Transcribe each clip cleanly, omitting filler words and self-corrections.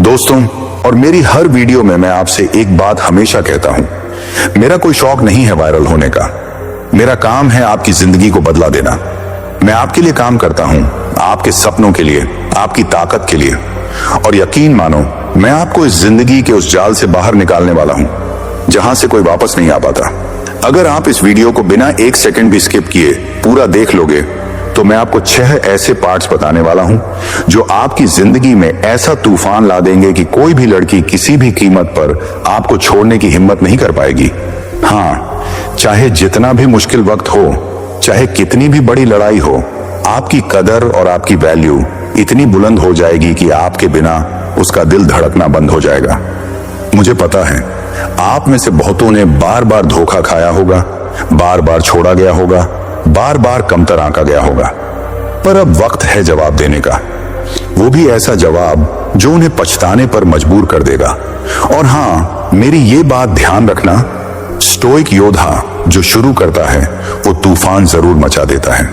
दोस्तों, और मेरी हर वीडियो में मैं आपसे एक बात हमेशा कहता हूं, मेरा कोई शौक नहीं है वायरल होने का। मेरा काम है आपकी जिंदगी को बदला देना। मैं आपके लिए काम करता हूं, आपके सपनों के लिए, आपकी ताकत के लिए। और यकीन मानो, मैं आपको इस जिंदगी के उस जाल से बाहर निकालने वाला हूं जहां से कोई वापस नहीं आ पाता। अगर आप इस वीडियो को बिना एक सेकंड भी स्किप किए पूरा देख लोगे तो मैं आपको 6 ऐसे पार्ट्स बताने वाला हूं जो आपकी जिंदगी में ऐसा तूफान ला देंगे कि कोई भी लड़की किसी भी कीमत पर आपको छोड़ने की हिम्मत नहीं कर पाएगी। हाँ, चाहे जितना भी मुश्किल वक्त हो, चाहे कितनी भी बड़ी लड़ाई हो, आपकी कदर और आपकी वैल्यू इतनी बुलंद हो जाएगी कि आपके बिना उसका दिल धड़कना बंद हो जाएगा। मुझे पता है आप में से बहुतों ने बार बार धोखा खाया होगा, बार बार छोड़ा गया होगा, बार बार कमतर आंका गया होगा, पर अब वक्त है जवाब देने का। वो भी ऐसा जवाब जो उन्हें पछताने पर मजबूर कर देगा। और हाँ, मेरी ये बात ध्यान रखना, स्टोइक योद्धा जो शुरू करता है वो तूफान जरूर मचा देता है।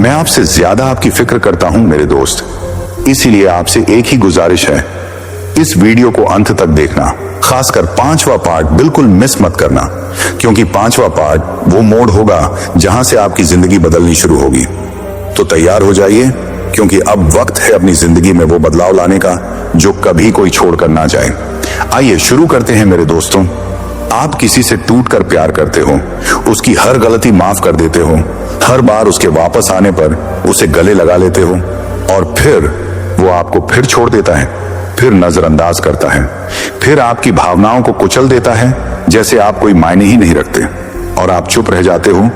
मैं आपसे ज्यादा आपकी फिक्र करता हूं मेरे दोस्त, इसीलिए आपसे एक ही गुजारिश है, इस वीडियो को अंत तक देखना। खासकर 5वां पार्ट बिल्कुल मिस मत करना, क्योंकि 5वां पार्ट वो मोड़ होगा जहां से आपकी जिंदगी बदलनी शुरू होगी। तो तैयार हो जाइए, क्योंकि अब वक्त है अपनी जिंदगी में वो बदलाव लाने का जो कभी कोई छोड़कर ना जाए। आइए शुरू करते हैं मेरे दोस्तों। आप किसी से टूटकर प्यार करते हो, उसकी हर गलती माफ कर देते हो, हर बार उसके वापस आने पर उसे गले लगा लेते हो, और फिर वो आपको फिर छोड़ देता है, फिर नजरअंदाज करता है, फिर आपकी भावनाओं को कुचल देता है जैसे आप कोई मायने ही नहीं रखते, और आप चुप रह जाते हो।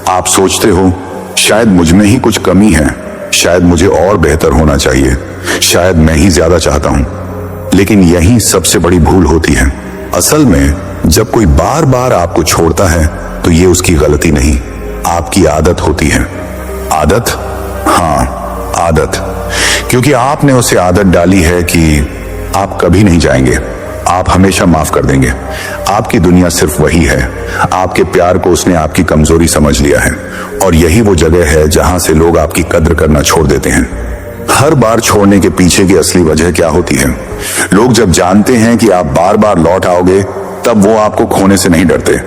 आप सोचते हो शायद मुझ में ही कुछ कमी है, शायद मुझे और बेहतर होना चाहिए, शायद मैं ही ज्यादा चाहता हूं। लेकिन यही सबसे बड़ी भूल होती है। असल में जब कोई बार बार आपको छोड़ता है तो ये उसकी गलती नहीं, आपकी आदत होती है। आदत? हाँ, आदत। क्योंकि आपने उसे आदत डाली है कि आप कभी नहीं जाएंगे, आप हमेशा माफ कर देंगे। आपकी दुनिया सिर्फ वही है। आपके प्यार को उसने आपकी कमजोरी समझ लिया है, और यही वो जगह है जहां से लोग आपकी कद्र करना छोड़ देते हैं। हर बार छोड़ने के पीछे की असली वजह क्या होती है? लोग जब जानते हैं कि आप बार बार लौट आओगे, तब वो आपको खोने से नहीं डरते।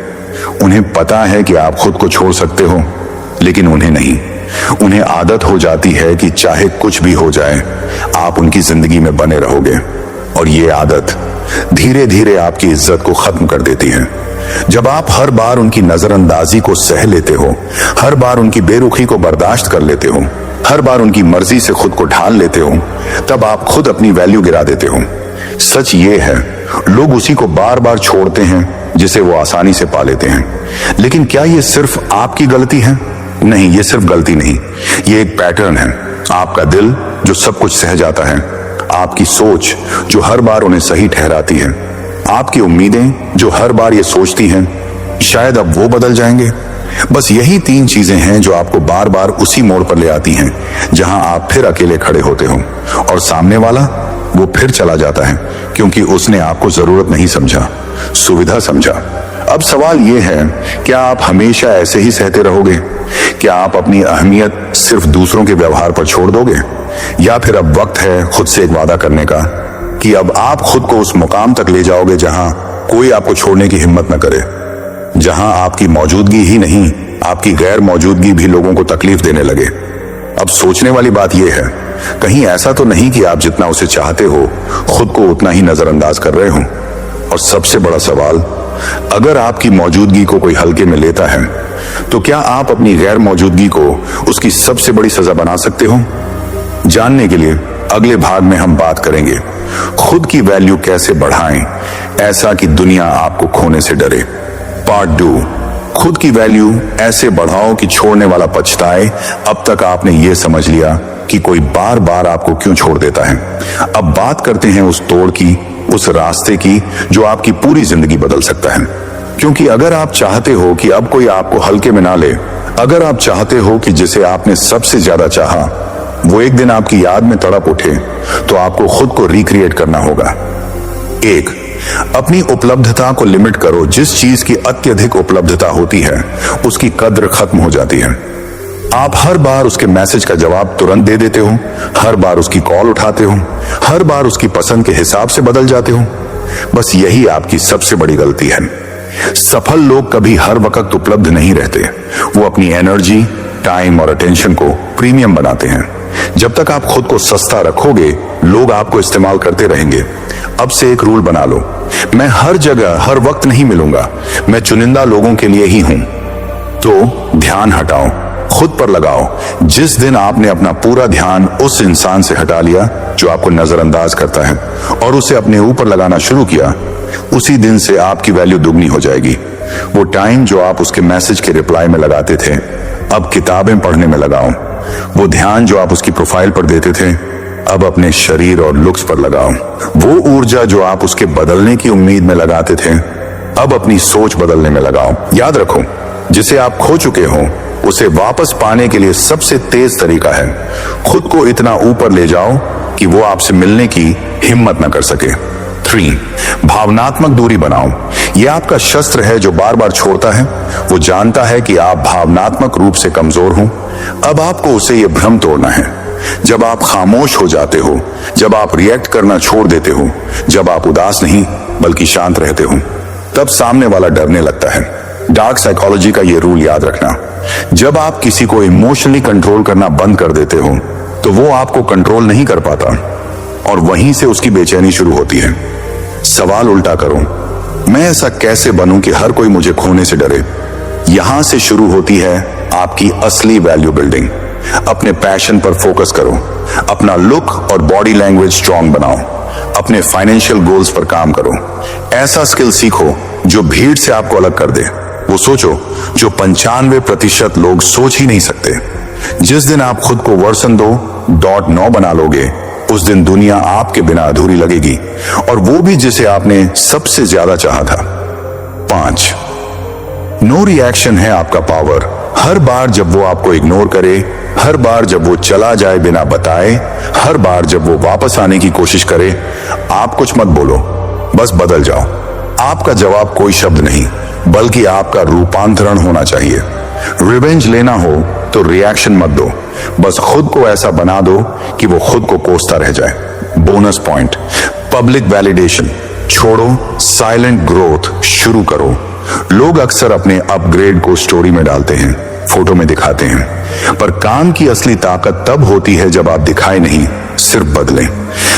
उन्हें पता है कि आप खुद को छोड़ सकते हो, लेकिन उन्हें नहीं। उन्हें आदत हो जाती है कि चाहे कुछ भी हो जाए, आप उनकी जिंदगी में बने रहोगे, और ये आदत धीरे धीरे आपकी इज्जत को खत्म कर देती है। जब आप हर बार उनकी नजरअंदाजी को सह लेते हो, हर बार उनकी बेरुखी को बर्दाश्त कर लेते हो, हर बार उनकी मर्जी से खुद को ढाल लेते हो, तब आप खुद अपनी वैल्यू गिरा देते हो। सच ये है, लोग उसी को बार बार छोड़ते हैं जिसे वो आसानी से पा लेते हैं। लेकिन क्या ये सिर्फ आपकी गलती है? नहीं, ये सिर्फ गलती नहीं, ये एक पैटर्न है। आपका दिल जो सब कुछ सह जाता है, आपकी सोच जो हर बार उन्हें सही ठहराती है, आपकी उम्मीदें जो हर बार ये सोचती हैं शायद अब वो बदल जाएंगे। बस यही 3 चीजें हैं जो आपको बार बार उसी मोड़ पर ले आती हैं जहां आप फिर अकेले खड़े होते हो, और सामने वाला वो फिर चला जाता है क्योंकि उसने आपको जरूरत नहीं समझा, सुविधा समझा। अब सवाल ये है, क्या आप हमेशा ऐसे ही सहते रहोगे? क्या आप अपनी अहमियत सिर्फ दूसरों के व्यवहार पर छोड़ दोगे? या फिर अब वक्त है खुद से एक वादा करने का कि अब आप खुद को उस मुकाम तक ले जाओगे जहां कोई आपको छोड़ने की हिम्मत न करे, जहां आपकी मौजूदगी ही नहीं, आपकी गैर मौजूदगी भी लोगों को तकलीफ देने लगे। अब सोचने वाली बात यह है, कहीं ऐसा तो नहीं कि आप जितना उसे चाहते हो खुद को उतना ही नजरअंदाज कर रहे हो? और सबसे बड़ा सवाल, अगर आपकी मौजूदगी को कोई हल्के में लेता है, तो क्या आप अपनी गैर मौजूदगी को उसकी सबसे बड़ी सजा बना सकते हो? जानने के लिए अगले भाग में हम बात करेंगे, खुद की वैल्यू कैसे बढ़ाएं ऐसा कि दुनिया आपको खोने से डरे। पार्ट 2, खुद की वैल्यू ऐसे बढ़ाओ कि छोड़ने वाला पछताए। अब तक आपने ये समझ लिया कि कोई बार बार आपको क्यों छोड़ देता है। अब बात करते हैं उस तोड़ की, उस रास्ते की जो आपकी पूरी जिंदगी बदल सकता है। क्योंकि अगर आप चाहते हो कि अब कोई आपको हल्के में ना ले, अगर आप चाहते हो कि जिसे आपने सबसे ज्यादा चाहा वो एक दिन आपकी याद में तड़प उठे, तो आपको खुद को रिक्रिएट करना होगा। 1, अपनी उपलब्धता को लिमिट करो। जिस चीज की अत्यधिक उपलब्धता होती है उसकी कद्र खत्म हो जाती है। आप हर बार उसके मैसेज का जवाब तुरंत दे देते हो, हर बार उसकी कॉल उठाते हो, हर बार उसकी पसंद के हिसाब से बदल जाते हो। बस यही आपकी सबसे बड़ी गलती है। सफल लोग कभी हर वक्त उपलब्ध नहीं रहते। वो अपनी एनर्जी, टाइम और अटेंशन को प्रीमियम बनाते हैं। जब तक आप खुद को सस्ता रखोगे, लोग आपको इस्तेमाल करते रहेंगे। अब से एक रूल बना लो, मैं हर जगह हर वक्त नहीं मिलूंगा, मैं चुनिंदा लोगों के लिए ही हूं। तो ध्यान हटाओ, खुद पर लगाओ। जिस दिन आपने अपना पूरा ध्यान उस इंसान से हटा लिया जो आपको नजरअंदाज करता है और उसे अपने ऊपर लगाना शुरू किया, उसी दिन से आपकी वैल्यू दुगनी हो जाएगी। वो टाइम जो आप उसके मैसेज के रिप्लाई में लगाते थे, अब किताबें पढ़ने में लगाओ। वो ध्यान जो आप उसकी प्रोफाइल पर देते थे, अब अपने शरीर और लुक्स पर लगाओ। वो ऊर्जा जो आप उसके बदलने की उम्मीद में लगाते थे, अब अपनी सोच बदलने में लगाओ। याद रखो, जिसे आप खो चुके हो उसे वापस पाने के लिए सबसे तेज तरीका है खुद को इतना ऊपर ले जाओ कि वो आपसे मिलने की हिम्मत न कर सके। 3. भावनात्मक दूरी बनाओ। यह आपका शस्त्र है जो बार बार छोड़ता है। वो जानता है कि आप भावनात्मक रूप से कमजोर हो। अब आपको उसे यह भ्रम तोड़ना है। जब आप खामोश हो जाते हो, जब आप रिएक्ट करना छोड़ देते हो, जब आप उदास नहीं बल्कि शांत रहते हो, तब सामने वाला डरने लगता है। डार्क साइकोलॉजी का ये रूल याद रखना, जब आप किसी को इमोशनली कंट्रोल करना बंद कर देते हो तो वो आपको कंट्रोल नहीं कर पाता और वहीं से उसकी बेचैनी शुरू होती है। सवाल उल्टा करो, मैं ऐसा कैसे बनूं कि हर कोई मुझे खोने से डरे। यहां से शुरू होती है आपकी असली वैल्यू बिल्डिंग। अपने पैशन पर फोकस करो, अपना लुक और बॉडी लैंग्वेज स्ट्रांग बनाओ, अपने फाइनेंशियल गोल्स पर काम करो। ऐसा स्किल सीखो जो भीड़ से आपको अलग कर दे। वो सोचो जो 95% लोग सोच ही नहीं सकते। जिस दिन आप खुद को वर्सन 2.9 बना लोगे, उस दिन दुनिया आपके बिना अधूरी लगेगी, और वो भी जिसे आपने सबसे ज्यादा चाहा था। 5. नो रिएक्शन है आपका पावर। हर बार जब वो आपको इग्नोर करे, हर बार जब वो चला जाए बिना बताए, हर बार जब वो वापस आने की कोशिश करे, आप कुछ मत बोलो, बस बदल जाओ। आपका जवाब कोई शब्द नहीं बल्कि आपका रूपांतरण होना चाहिए। रिवेंज लेना हो तो रिएक्शन मत दो, बस खुद को ऐसा बना दो कि वो खुद को कोसता रह जाए। बोनस पॉइंट, पब्लिक वैलिडेशन छोड़ो, साइलेंट ग्रोथ शुरू करो। लोग अक्सर अपने अपग्रेड को स्टोरी में डालते हैं, फोटो में दिखाते हैं, पर काम की असली ताकत तब होती है जब आप दिखाए नहीं, सिर्फ बदलें।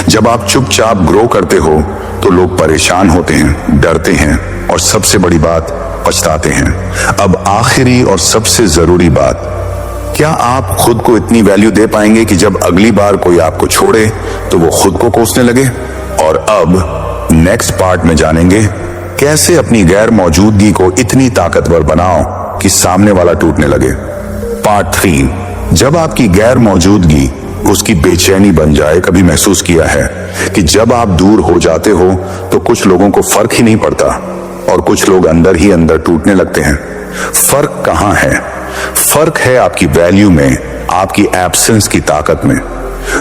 जब आप चुपचाप ग्रो करते हो तो लोग परेशान होते हैं, डरते हैं और सबसे बड़ी बात, पछताते हैं। अब आखिरी और सबसे जरूरी बात, क्या आप खुद को इतनी वैल्यू दे पाएंगे कि जब अगली बार कोई आपको छोड़े तो वो खुद को कोसने लगे? और अब नेक्स्ट पार्ट में जानेंगे कैसे अपनी गैर मौजूदगी को इतनी ताकतवर बनाओ कि सामने वाला टूटने लगे। पार्ट 3, जब आपकी गैर मौजूदगी उसकी बेचैनी बन जाए। कभी महसूस किया है कि जब आप दूर हो जाते हो तो कुछ लोगों को फर्क ही नहीं पड़ता और कुछ लोग अंदर ही अंदर टूटने लगते हैं। फर्क कहां है? फर्क है आपकी वैल्यू में, आपकी एब्सेंस की ताकत में।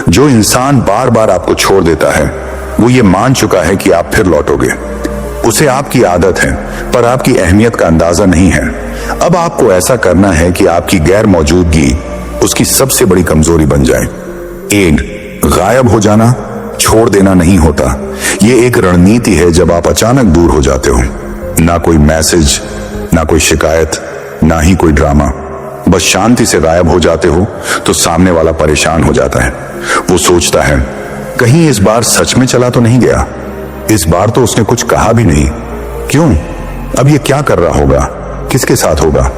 जो इंसान बार बार आपको छोड़ देता है वो ये मान चुका है कि आप फिर लौटोगे। उसे आपकी आदत है पर आपकी अहमियत का अंदाजा नहीं है। अब आपको ऐसा करना है कि आपकी गैर मौजूदगी उसकी सबसे बड़ी कमजोरी बन जाए। 8, गायब हो जाना छोड़ देना नहीं होता। ये एक रणनीति है जब आप अचानक दूर हो जाते हो। ना कोई मैसेज, ना कोई शिकायत, ना ही कोई ड्रामा, बस शांति से गायब हो जाते हो तो सामने वाला परेशान हो जाता है। वो सोचता है कहीं इस बार सच में चला तो नहीं गया, इस बार तो उसने कुछ कहा भी नहीं, क्यों? अब ये क्या कर रहा होगा, किसके साथ होगा?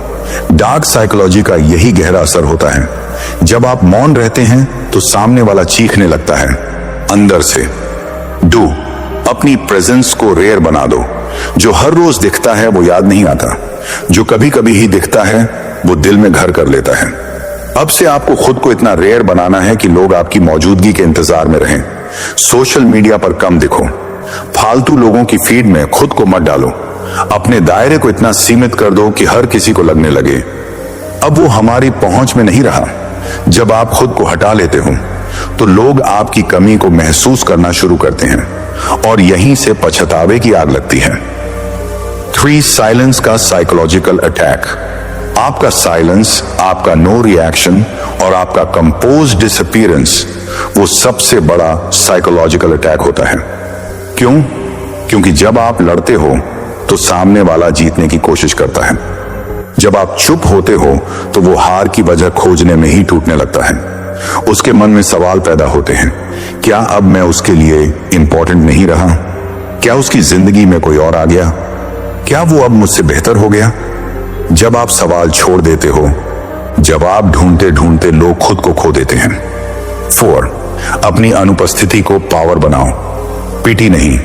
डार्क साइकोलॉजी का यही गहरा असर होता है। जब आप मौन रहते हैं तो सामने वाला चीखने लगता है अंदर से। डू, अपनी प्रेजेंस को रेयर बना दो। जो हर रोज दिखता है वो याद नहीं आता, जो कभी कभी ही दिखता है वो दिल में घर कर लेता है। अब से आपको खुद को इतना रेयर बनाना है कि लोग आपकी मौजूदगी के इंतजार में रहें। सोशल मीडिया पर कम दिखो, फालतू लोगों की फीड में खुद को मत डालो। अपने दायरे को इतना सीमित कर दो कि हर किसी को लगने लगे अब वो हमारी पहुंच में नहीं रहा। जब आप खुद को हटा लेते हो तो लोग आपकी कमी को महसूस करना शुरू करते हैं और यहीं से पछतावे की आग लगती है। 3, साइलेंस का साइकोलॉजिकल अटैक। आपका साइलेंस, आपका नो रिएक्शन और आपका कंपोज डिसअपीयरेंस वो सबसे बड़ा साइकोलॉजिकल अटैक होता है। क्यों? क्योंकि जब आप लड़ते हो तो सामने वाला जीतने की कोशिश करता है। जब आप चुप होते हो तो वो हार की वजह खोजने में ही टूटने लगता है। उसके मन में सवाल पैदा होते हैं, क्या अब मैं उसके लिए इंपॉर्टेंट नहीं रहा? क्या उसकी जिंदगी में कोई और आ गया? क्या वो अब मुझसे बेहतर हो गया? जब आप सवाल छोड़ देते हो, जवाब ढूंढते ढूंढते लोग खुद को खो देते हैं। 4. अपनी अनुपस्थिति को पावर बनाओ, पीटी नहीं।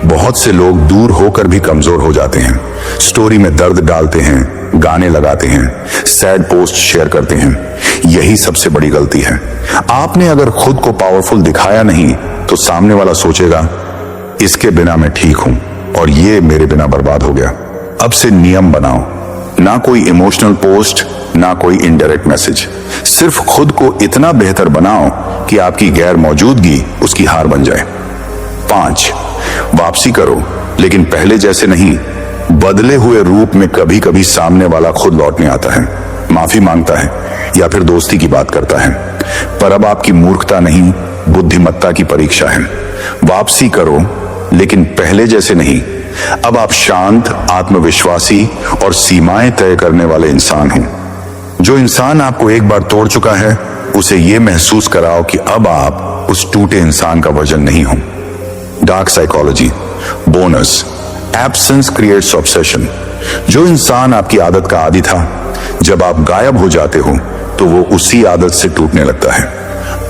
बहुत से लोग दूर होकर भी कमजोर हो जाते हैं। स्टोरी में दर्द डालते हैं, गाने लगाते हैं, सैड पोस्ट शेयर करते हैं। यही सबसे बड़ी गलती है। आपने अगर खुद को पावरफुल दिखाया नहीं तो सामने वाला सोचेगा इसके बिना मैं ठीक हूं और ये मेरे बिना बर्बाद हो गया। अब से नियम बनाओ, ना कोई इमोशनल पोस्ट, ना कोई इनडायरेक्ट मैसेज। सिर्फ खुद को इतना बेहतर बनाओ कि आपकी गैर मौजूदगी उसकी हार बन जाए। 5. वापसी करो, लेकिन पहले जैसे नहीं। बदले हुए रूप में कभी कभी सामने वाला खुद लौटने आता है, माफी मांगता है या फिर दोस्ती की बात करता है। पर अब आपकी मूर्खता नहीं, बुद्धिमत्ता की परीक्षा है। वापसी करो, लेकिन पहले जैसे नहीं। अब आप शांत, आत्मविश्वासी और सीमाएं तय करने वाले इंसान हो। जो इंसान आपको एक बार तोड़ चुका है, उसे यह महसूस कराओ कि अब आप उस टूटे इंसान का वर्जन नहीं हो। Dark psychology bonus, absence creates obsession. जो इंसान आपकी आदत का आदी था, जब आप गायब हो जाते हो तो वो उसी आदत से टूटने लगता है।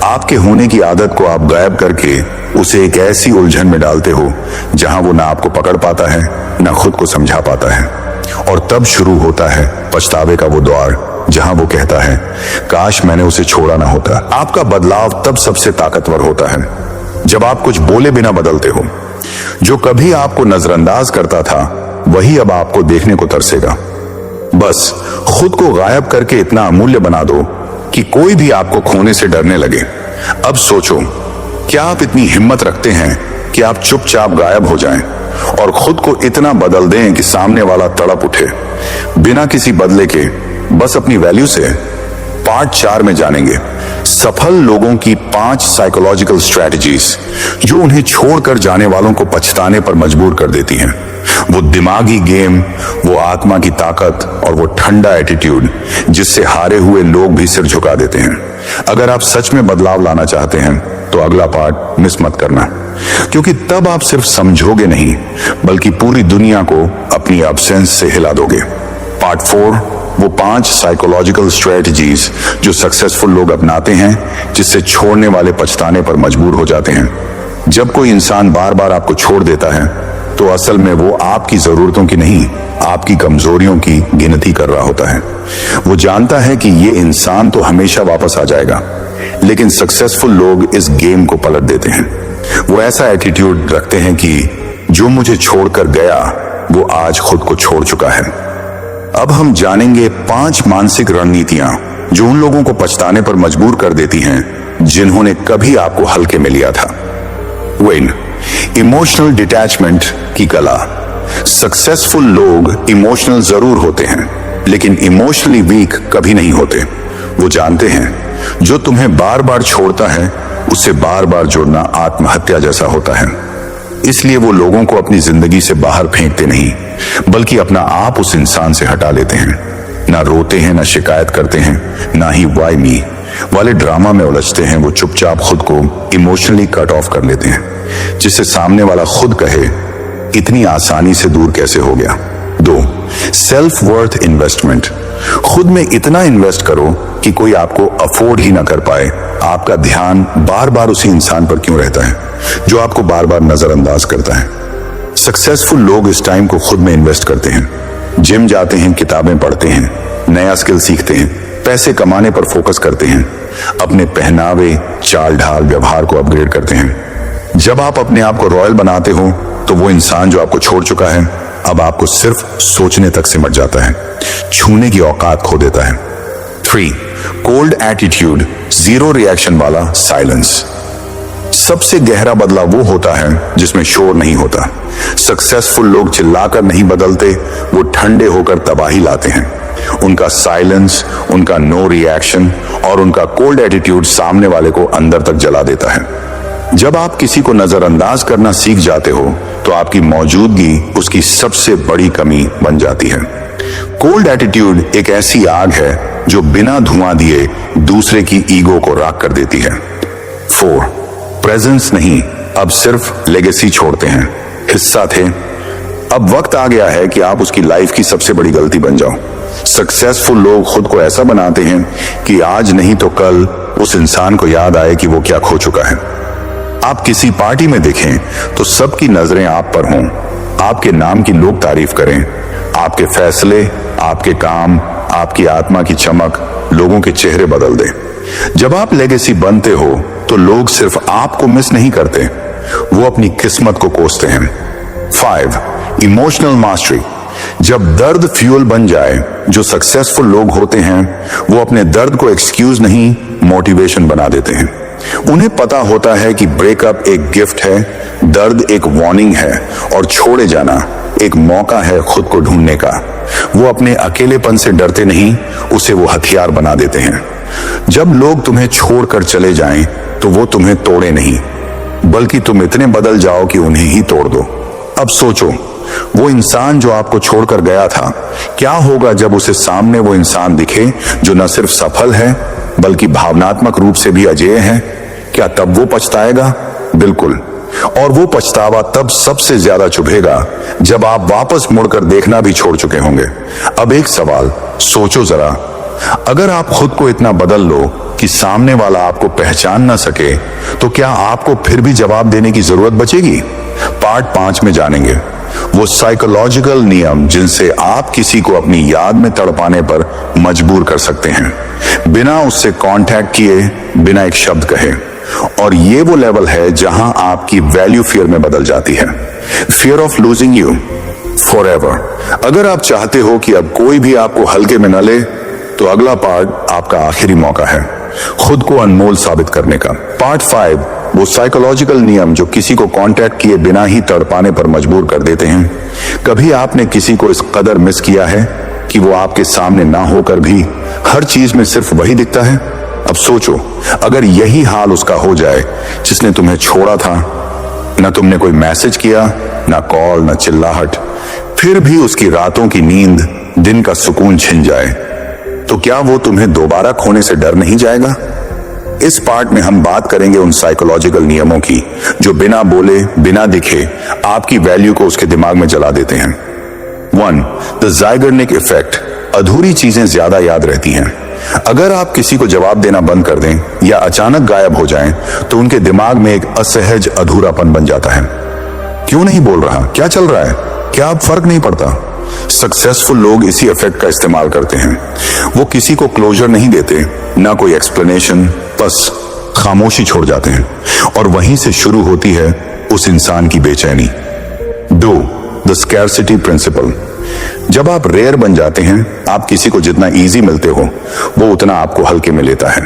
आपके होने की आदत को आप गायब करके उसे एक ऐसी उलझन में डालते हो जहां वो ना आपको पकड़ पाता है, ना खुद को समझा पाता है। और तब शुरू होता है पछतावे का वो द्वार, जहां वो कहता है काश मैंने उसे छोड़ा ना होता। आपका बदलाव तब सबसे ताकतवर होता है जब आप कुछ बोले बिना बदलते हो। जो कभी आपको नजरअंदाज करता था, वही अब आपको देखने को तरसेगा। बस खुद को गायब करके इतना अमूल्य बना दो कि कोई भी आपको खोने से डरने लगे। अब सोचो, क्या आप इतनी हिम्मत रखते हैं कि आप चुपचाप गायब हो जाएं और खुद को इतना बदल दें कि सामने वाला तड़प उठे, बिना किसी बदले के, बस अपनी वैल्यू से? पार्ट 4 में जानेंगे सफल लोगों की 5 साइकोलॉजिकल स्ट्रैटेजीज जो उन्हें छोड़कर जाने वालों को पछताने पर मजबूर कर देती हैं। वो दिमागी गेम, वो आत्मा की ताकत और वो ठंडा एटीट्यूड जिससे हारे हुए लोग भी सिर झुका देते हैं। अगर आप सच में बदलाव लाना चाहते हैं तो अगला पार्ट मिस मत करना, क्योंकि तब आप सिर्फ समझोगे नहीं बल्कि पूरी दुनिया को अपनी एब्सेंस से हिला दोगे। पार्ट 4 वो 5 साइकोलॉजिकल स्ट्रेटजीज जो सक्सेसफुल लोग अपनाते हैं, जिससे छोड़ने वाले पछताने पर मजबूर हो जाते हैं। जब कोई इंसान बार बार आपको छोड़ देता है तो असल में वो आपकी जरूरतों की नहीं, आपकी कमजोरियों की गिनती कर रहा होता है। वो जानता है कि ये इंसान तो हमेशा वापस आ जाएगा, लेकिन सक्सेसफुल लोग इस गेम को पलट देते हैं। वो ऐसा एटीट्यूड रखते हैं कि जो मुझे छोड़कर गया वो आज खुद को छोड़ चुका है। अब हम जानेंगे 5 मानसिक रणनीतियां जो उन लोगों को पछताने पर मजबूर कर देती हैं जिन्होंने कभी आपको हल्के में लिया था। विन, इमोशनल डिटैचमेंट की कला। सक्सेसफुल लोग इमोशनल जरूर होते हैं, लेकिन इमोशनली वीक कभी नहीं होते। वो जानते हैं जो तुम्हें बार बार छोड़ता है उससे बार बार जुड़ना आत्महत्या जैसा होता है। इसलिए वो लोगों को अपनी जिंदगी से बाहर फेंकते नहीं, बल्कि अपना आप उस इंसान से हटा लेते हैं। ना रोते हैं, ना शिकायत करते हैं, ना ही वाई मी वाले ड्रामा में उलझते हैं। वो चुपचाप खुद को इमोशनली कट ऑफ कर लेते हैं, जिससे सामने वाला खुद कहे इतनी आसानी से दूर कैसे हो गया। 2, सेल्फ वर्थ इन्वेस्टमेंट। खुद में इतना इन्वेस्ट करो कि कोई आपको अफोर्ड ही ना कर पाए। आपका ध्यान बार बार उसी इंसान पर क्यों रहता है जो आपको बार बार नजरअंदाज करता है। सक्सेसफुल लोग इस टाइम को खुद में इन्वेस्ट करते हैं। जिम जाते हैं, किताबें पढ़ते हैं, नया स्किल सीखते हैं, पैसे कमाने पर फोकस करते हैं, अपने पहनावे, चाल ढाल, व्यवहार को अपग्रेड करते हैं। जब आप अपने आप को रॉयल बनाते हो तो वो इंसान जो आपको छोड़ चुका है अब आपको सिर्फ सोचने तक सिमट जाता है, छूने की औकात खो देता है। 3, कोल्ड एटीट्यूड, जीरो रिएक्शन वाला साइलेंस। सबसे गहरा बदलाव वो होता है जिसमें शोर नहीं होता। सक्सेसफुल लोग चिल्लाकर नहीं बदलते, वो ठंडे होकर तबाही लाते हैं। उनका साइलेंस, उनका नो रिएक्शन और उनका कोल्ड एटीट्यूड सामने वाले को अंदर तक जला देता है। जब आप किसी को नजरअंदाज करना सीख जाते हो तो आपकी मौजूदगी उसकी सबसे बड़ी कमी बन जाती है। कोल्ड एटीट्यूड एक ऐसी आग है जो बिना धुआं दिए दूसरे की ईगो को राख कर देती है। 4. प्रेजेंस नहीं, अब सिर्फ लेगेसी छोड़ते हैं। हिस्सा थे, अब वक्त आ गया है कि आप उसकी लाइफ की सबसे बड़ी गलती बन जाओ। सक्सेसफुल लोग खुद को ऐसा बनाते हैं कि आज नहीं तो कल उस इंसान को याद आए कि वो क्या खो चुका है। आप किसी पार्टी में देखें तो सबकी नजरें आप पर हों, आपके नाम की लोग तारीफ करें, आपके फैसले, आपके काम, आपकी आत्मा की चमक लोगों के चेहरे बदल दे। जब आप लेगेसी बनते हो तो लोग सिर्फ आपको मिस नहीं करते, वो अपनी किस्मत को कोसते हैं। 5. इमोशनल मास्टरी, जब दर्द फ्यूल बन जाए, जो सक्सेसफुल लोग होते हैं वो अपने दर्द को एक्सक्यूज नहीं मोटिवेशन बना देते हैं। उन्हें पता होता है कि ब्रेकअप एक गिफ्ट है, दर्द एक वार्निंग है और छोड़े जाना एक मौका है खुद को ढूंढने का। वो अपने अकेलेपन से डरते नहीं, उसे वो हथियार बना देते हैं। जब लोग तुम्हें छोड़कर चले जाएं तो वो तुम्हें तोड़े नहीं, बल्कि तुम इतने बदल जाओ कि उन्हें ही तोड़ दो। अब सोचो, वो इंसान जो आपको छोड़कर गया था, क्या होगा जब उसे सामने वो इंसान दिखे जो न सिर्फ सफल है बल्कि भावनात्मक रूप से भी अजेय है? क्या तब वो पछताएगा? बिल्कुल। और वो पछतावा तब सबसे ज्यादा चुभेगा जब आप वापस मुड़कर देखना भी छोड़ चुके होंगे। अब एक सवाल सोचो जरा, अगर आप खुद को इतना बदल लो कि सामने वाला आपको पहचान न सके, तो क्या आपको फिर भी जवाब देने की जरूरत बचेगी? पार्ट 5 में जानेंगे वो साइकोलॉजिकल नियम जिनसे आप किसी को अपनी याद में तड़पाने पर मजबूर कर सकते हैं, बिना उससे कांटेक्ट किए, बिना एक शब्द कहे। और ये वो लेवल है जहां आपकी वैल्यू फियर में बदल जाती है। Fear of losing you forever. अगर आप चाहते हो कि अब कोई भी आपको हल्के में न ले, तो अगला पार्ट आपका आखिरी मौका है खुद को अनमोल साबित करने का। पार्ट 5 वो साइकोलॉजिकल नियम जो किसी को कांटेक्ट किए बिना ही तड़पाने पर मजबूर कर देते हैं। कभी आपने किसी को इस कदर मिस किया है कि वो आपके सामने ना होकर भी हर चीज में सिर्फ वही दिखता है? अब सोचो, अगर यही हाल उसका हो जाए जिसने तुम्हें छोड़ा था, ना तुमने कोई मैसेज किया, ना कॉल, ना चिल्लाहट, फिर भी उसकी रातों की नींद, दिन का सुकून छिन जाए, तो क्या वो तुम्हें दोबारा खोने से डर नहीं जाएगा? इस पार्ट में हम बात करेंगे उन साइकोलॉजिकल नियमों की जो बिना बोले, बिना दिखे आपकी वैल्यू को उसके दिमाग में जला देते हैं। 1. The Zeigarnik effect. अधूरी चीजें ज्यादा याद रहती हैं। अगर आप किसी को जवाब देना बंद कर दें या अचानक गायब हो जाएं, तो उनके दिमाग में एक असहज अधूरापन बन जाता है। क्यों नहीं बोल रहा? क्या चल रहा है? क्या अब फर्क नहीं पड़ता? सक्सेसफुल लोग इसी इफेक्ट का इस्तेमाल करते हैं। वो किसी को क्लोजर नहीं देते, ना कोई एक्सप्लेनेशन, बस खामोशी छोड़ जाते हैं। और वहीं से शुरू होती है उस इंसान की बेचैनी। 2. The scarcity principle. जब आप रेयर बन जाते हैं, आप किसी को जितना इजी मिलते हो, वो उतना आपको हल्के में लेता है।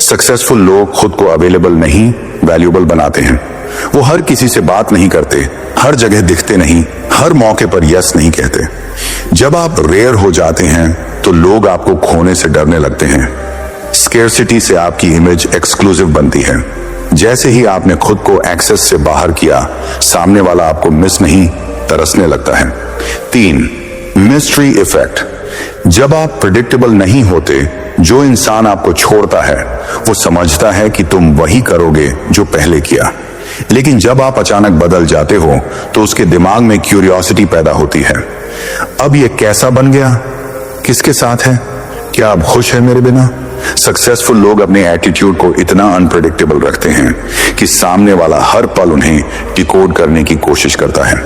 सक्सेसफुल लोग खुद को अवेलेबल नहीं, वैल्यूएबल बनाते हैं। वो हर किसी से बात नहीं करते, हर जगह दिखते नहीं, हर मौके पर यस नहीं कहते। जब आप रेयर हो जाते हैं तो लोग आपको खोने से डरने लगते हैं। स्केर्सिटी से आपकी इमेज एक्सक्लूसिव बनती है। जैसे ही आपने खुद को एक्सेस से बाहर किया, सामने वाला आपको मिस नहीं, तरसने लगता है। 3. Mystery effect. जब आप प्रेडिक्टेबल नहीं होते, जो इंसान आपको छोड़ता है वो समझता है कि तुम वही करोगे जो पहले किया। लेकिन जब आप अचानक बदल जाते हो तो उसके दिमाग में क्यूरियोसिटी पैदा होती है। अब ये कैसा बन गया? किसके साथ है? क्या आप खुश हैं मेरे बिना? सक्सेसफुल लोग अपने एटीट्यूड को इतना अनप्रेडिक्टेबल रखते हैं कि सामने वाला हर पल उन्हें डिकोड करने की कोशिश करता है।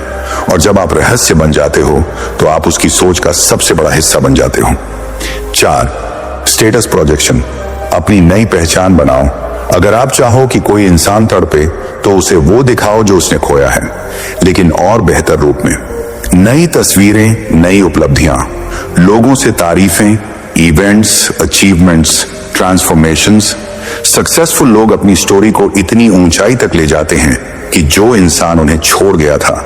और जब आप रहस्य बन जाते हो तो आप उसकी सोच का सबसे बड़ा हिस्सा बन जाते हो। 4. Status projection. अपनी नई पहचान बनाओ। अगर आप चाहो कि कोई इंसान तड़पे, तो उसे वो दिखाओ जो उसने खोया है, लेकिन और बेहतर रूप में। नई तस्वीरें, नई उपलब्धियां, लोगों से तारीफें, इवेंट्स, अचीवमेंट्स, ट्रांसफॉर्मेशंस। सक्सेसफुल लोग अपनी स्टोरी को इतनी ऊंचाई तक ले जाते हैं कि जो इंसान उन्हें छोड़ गया था,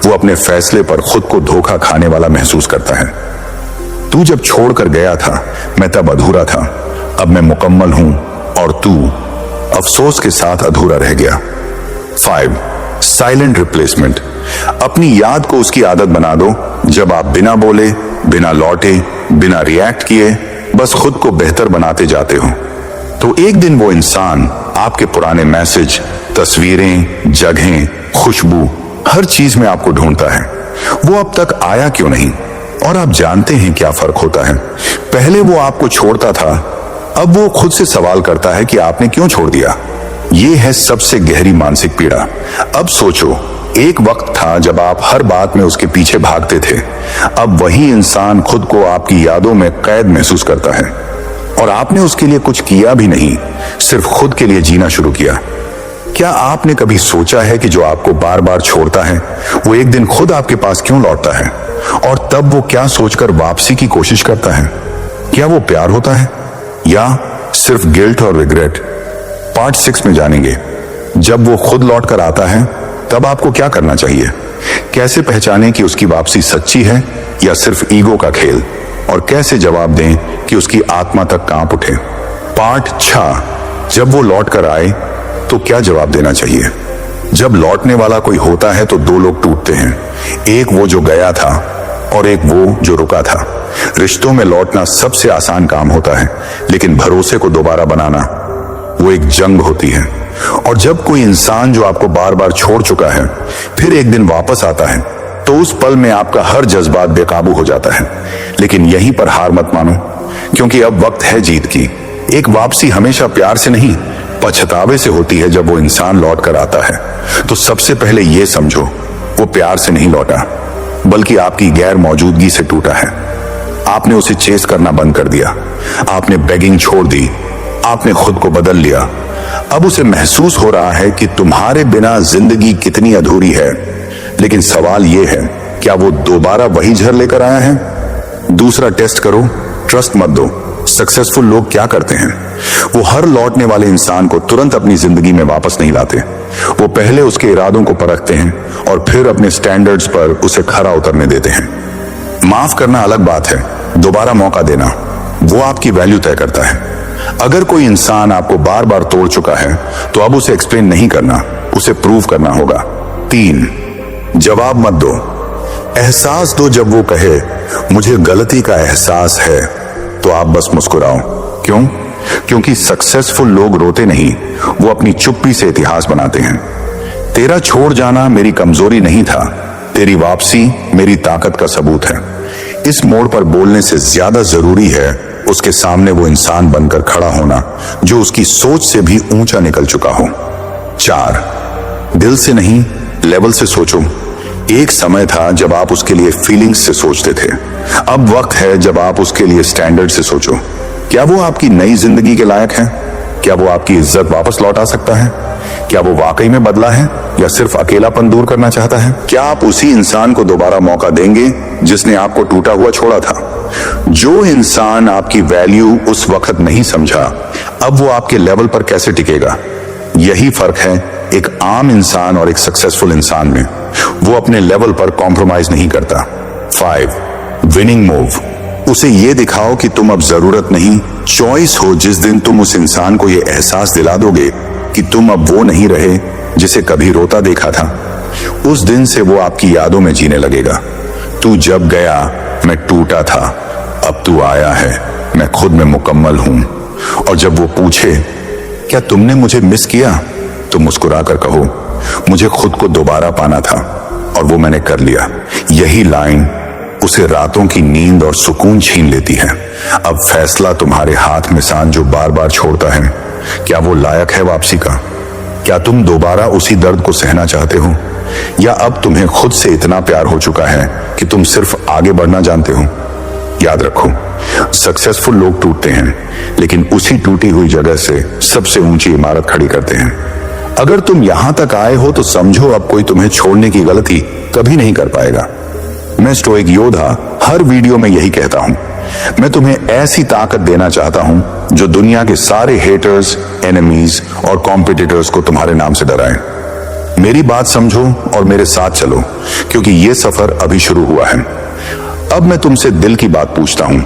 वो अपने फैसले पर खुद को धोखा खाने वाला महसूस करता है। तू जब छोड़कर गया था मैं तब अधूरा था, अब मैं मुकम्मल हूं और तू अफसोस के साथ अधूरा रह गया। 5. Silent replacement. अपनी याद को उसकी आदत बना दो जब आप बिना बोले, बिना लौटे, बिना रिएक्ट किए बस खुद को बेहतर बनाते जाते हो। तो एक दिन वो इंसान आपके पुराने मैसेज, तस्वीरें, जगहें, खुशबू, हर चीज में आपको ढूंढता है। वो अब तक आया क्यों नहीं? और आप जानते हैं क्या फर्क होता है? पहले वो आपको छोड़ता था, अब वो खुद से सवाल करता है कि आपने क्यों छोड़ दिया। ये है सबसे गहरी मानसिक पीड़ा। अब सोचो, एक वक्त था जब आप हर बात में उसके पीछे भागते थे, अब वही इंसान खुद को आपकी यादों में कैद महसूस करता है और आपने उसके लिए कुछ किया भी नहीं, सिर्फ खुद के लिए जीना शुरू किया। क्या आपने कभी सोचा है कि जो आपको बार बार छोड़ता है वो एक दिन खुद आपके पास क्यों लौटता है और तब वो क्या सोचकर वापसी की कोशिश करता है? क्या वो प्यार होता है या सिर्फ गिल्ट और रिग्रेट? पार्ट 6 में जानेंगे। जब वो खुद लौट कर आता है तब आपको क्या करना चाहिए? कैसे पहचानें कि उसकी वापसी सच्ची है या सिर्फ ईगो का खेल? और कैसे जवाब दें कि उसकी आत्मा तक कांप उठे? पार्ट 6। जब वो लौट कर आए तो क्या जवाब देना चाहिए? जब लौटने वाला कोई होता है तो दो लोग टूटते हैं, एक वो जो गया था और एक वो जो रुका था। रिश्तों में लौटना सबसे आसान काम होता है, लेकिन भरोसे को दोबारा बनाना वो एक जंग होती है। और जब कोई इंसान जो आपको बार बार छोड़ चुका है फिर एक दिन वापस आता है तो उस पल में आपका हर जज्बात बेकाबू हो जाता है। लेकिन यहीं पर हार मत मानो, क्योंकि अब वक्त है जीत की। एक वापसी हमेशा प्यार से नहीं, पछतावे से होती है। जब वो इंसान लौट कर आता है तो सबसे पहले ये समझो, वो प्यार से नहीं लौटा, बल्कि आपकी गैर मौजूदगी से टूटा है। आपने उसे चेस करना बंद कर दिया, आपने बेगिंग छोड़ दी, आपने खुद को बदल लिया। अब उसे महसूस हो रहा है कि तुम्हारे बिना जिंदगी कितनी अधूरी है। लेकिन सवाल यह है, क्या वो दोबारा वही झर लेकर आया है? दूसरा टेस्ट करो, ट्रस्ट मत दो। सक्सेसफुल लोग क्या करते हैं? वो हर लौटने वाले इंसान को तुरंत अपनी जिंदगी में वापस नहीं लाते। वो पहले उसके इरादों को परखते हैं और फिर अपने स्टैंडर्ड्स पर उसे खरा उतरने देते हैं। माफ करना अलग बात है, दोबारा मौका देना वो आपकी वैल्यू तय करता है। अगर कोई इंसान आपको बार बार तोड़ चुका है तो अब उसे एक्सप्लेन नहीं करना, उसे प्रूव करना होगा। 3. जवाब मत दो, एहसास दो। जब वो कहे मुझे गलती का एहसास है तो आप बस मुस्कुराओ। क्यों? क्योंकि सक्सेसफुल लोग रोते नहीं, वो अपनी चुप्पी से इतिहास बनाते हैं। तेरा छोड़ जाना मेरी कमजोरी नहीं था, तेरी वापसी मेरी ताकत का सबूत है। इस मोड़ पर बोलने से ज्यादा जरूरी है उसके सामने वो इंसान बनकर खड़ा होना जो उसकी सोच से भी ऊंचा निकल चुका हो। 4. दिल से नहीं, लेवल से सोचो। एक समय था जब आप उसके लिए फीलिंग्स से सोचते थे, अब वक्त है जब आप उसके लिए स्टैंडर्ड से सोचो। क्या वो आपकी नई जिंदगी के लायक है? क्या वो आपकी इज्जत वापस लौटा सकता है? क्या वो वाकई में बदला है या सिर्फ अकेलापन दूर करना चाहता है? क्या आप उसी इंसान को दोबारा मौका देंगे जिसने आपको टूटा हुआ छोड़ा था? जो इंसान आपकी वैल्यू उस वक्त नहीं समझा, अब वो आपके लेवल पर कैसे टिकेगा? यही फर्क है एक आम इंसान और एक सक्सेसफुल इंसान में। वो अपने लेवल पर कॉम्प्रोमाइज नहीं करता। 5. Winning move. उसे ये दिखाओ कि तुम अब जरूरत नहीं, चॉइस हो। जिस दिन तुम उस इंसान को ये एहसास दिला दोगे कि तुम अब वो नहीं रहे जिसे कभी रोता देखा था, उस दिन से वो आपकी यादों में जीने लगेगा। तू जब गया मैं टूटा था, अब तू आया है मैं खुद में मुकम्मल हूं। और जब वो पूछे क्या तुमने मुझे मिस किया, तो मुस्कुरा कर कहो मुझे खुद को दोबारा पाना था और वो मैंने कर लिया। यही लाइन उसे रातों की नींद और सुकून छीन लेती है। अब फैसला तुम्हारे हाथ में। सांस जो बार बार छोड़ता है, क्या वो लायक है वापसी का? क्या तुम दोबारा उसी दर्द को सहना चाहते हो, या अब तुम्हें खुद से इतना प्यार हो चुका है कि तुम सिर्फ आगे बढ़ना जानते हो? याद रखो, सक्सेसफुल लोग टूटते हैं, लेकिन उसी टूटी हुई जगह से सबसे ऊंची इमारत खड़ी करते हैं। अगर तुम यहां तक आए हो तो समझो अब कोई तुम्हें छोड़ने की गलती कभी नहीं कर पाएगा। मैं स्टोइक योद्धा हर वीडियो में यही कहता हूं, मैं तुम्हें ऐसी ताकत देना चाहता हूं जो दुनिया के सारे हेटर्स, एनिमीज और कॉम्पिटिटर्स को तुम्हारे नाम से डराए। मेरी बात समझो और मेरे साथ चलो, क्योंकि ये सफर अभी शुरू हुआ है। अब मैं तुमसे दिल की बात पूछता हूं।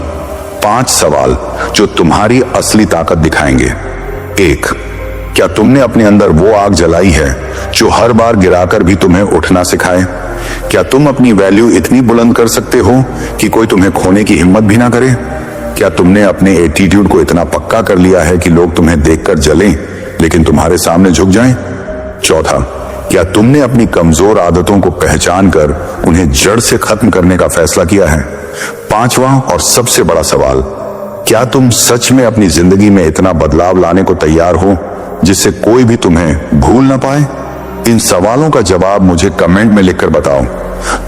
5 सवाल जो तुम्हारी असली ताकत दिखाएंगे। 1, क्या तुमने अपने अंदर वो आग जलाई है जो हर बार गिराकर भी तुम्हें उठना सिखाए? क्या तुम अपनी वैल्यू इतनी बुलंद कर सकते हो कि कोई तुम्हें खोने की हिम्मत भी ना करे? क्या तुमने अपने एटीट्यूड को इतना पक्का कर लिया है कि लोग तुम्हें देखकर जलें लेकिन तुम्हारे सामने झुक जाएं? चौथा, क्या तुमने अपनी कमजोर आदतों को पहचान कर उन्हें जड़ से खत्म करने का फैसला किया है? 5वां और सबसे बड़ा सवाल, क्या तुम सच में अपनी जिंदगी में इतना बदलाव लाने को तैयार हो जिससे कोई भी तुम्हें भूल ना पाए? इन सवालों का जवाब मुझे कमेंट में लिखकर बताओ।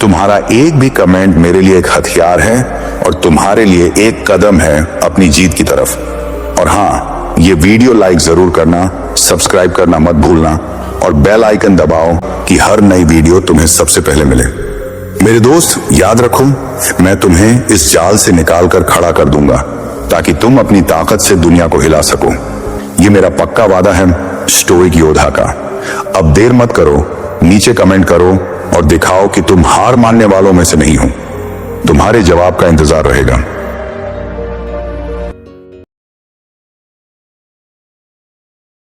तुम्हारा एक भी कमेंट मेरे लिए एक हथियार है और तुम्हारे लिए एक कदम है अपनी जीत की तरफ। और हाँ, ये वीडियो लाइक जरूर करना, सब्सक्राइब करना मत भूलना और बेल आइकन दबाओ कि हर नई वीडियो तुम्हें सबसे पहले मिले। मेरे दोस्त, याद रखो, मैं तुम्हें इस जाल से निकाल कर खड़ा कर दूंगा ताकि तुम अपनी ताकत से दुनिया को हिला सको। ये मेरा पक्का वादा है स्टोइक योद्धा का। अब देर मत करो, नीचे कमेंट करो और दिखाओ कि तुम हार मानने वालों में से नहीं हो। तुम्हारे जवाब का इंतजार रहेगा।